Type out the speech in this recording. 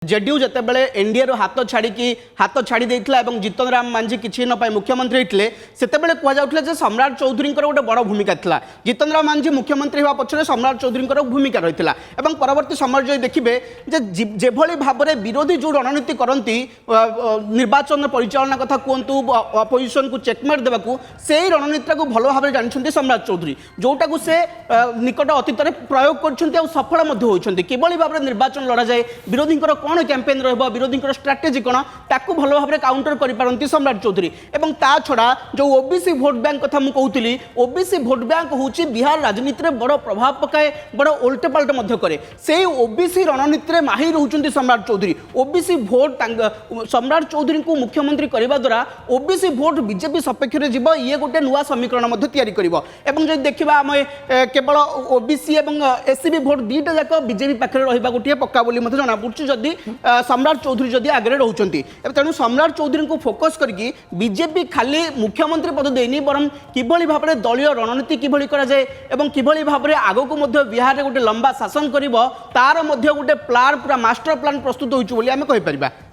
JDU जितेबाला NDA हाथ छाड़ी जीतन राम मांझी किसी न पाई मुख्यमंत्री होते से कहुले सम्राट चौधरी गोटे बड़ भूमिका था। जीतन राम मांझी मुख्यमंत्री होगा पक्ष सम्राट चौधरी भूमिका रही है। परवर्त समय जो देखिए जेभली भाव में विरोधी जो रणनीति करती निर्वाचन परिचालना कथा कहतु अपोजिशन को चेकमेट देवाक से रणनीति को भल भाव जानते सम्राट चौधरी जोटा को से निकट अतीत में प्रयोग कर सफल होती किभली भाव में निर्वाचन लड़ा जाए विरोधी कौन कैंपेन विरोधी स्ट्राटेजी कौन ताकू भल भाव काउंटर कर सम्राट चौधरी एवं ता छड़ा जो ओबीसी भोट बैंक कथा कहूली ओबीसी भोट बैंक हूँ बिहार राजनीति में बड़ प्रभाव पकाए बड़ ओल्टे पाल्टे करे से ओबीसी रणनीति में माहिर होती सम्राट चौधरी ओबीसी भोट सम्राट चौधरी को मुख्यमंत्री करने द्वारा ओबीसी भोट बीजेपी सपेक्ष में जीव ये गोटे नुआ समीकरण जो देखा आम केवल ओबीसी और एससीबी भोट दुईटा जाक बीजेपी पाखे रहा गोटे पक्का बोली जना पड़ी जदि सम्राट चौधरी जदि आगे रोचे तेणु सम्राट चौधरी को फोकस करके बीजेपी खाली मुख्यमंत्री पद देनी बरम किभली भाव में दलीय रणनीति किभली करा जाए एवं किभली भाव में आगक बिहार में गोटे लंबा शासन कर तार गोटे प्लान पूरा मास्टर प्लान प्रस्तुत होती आम कहीपर।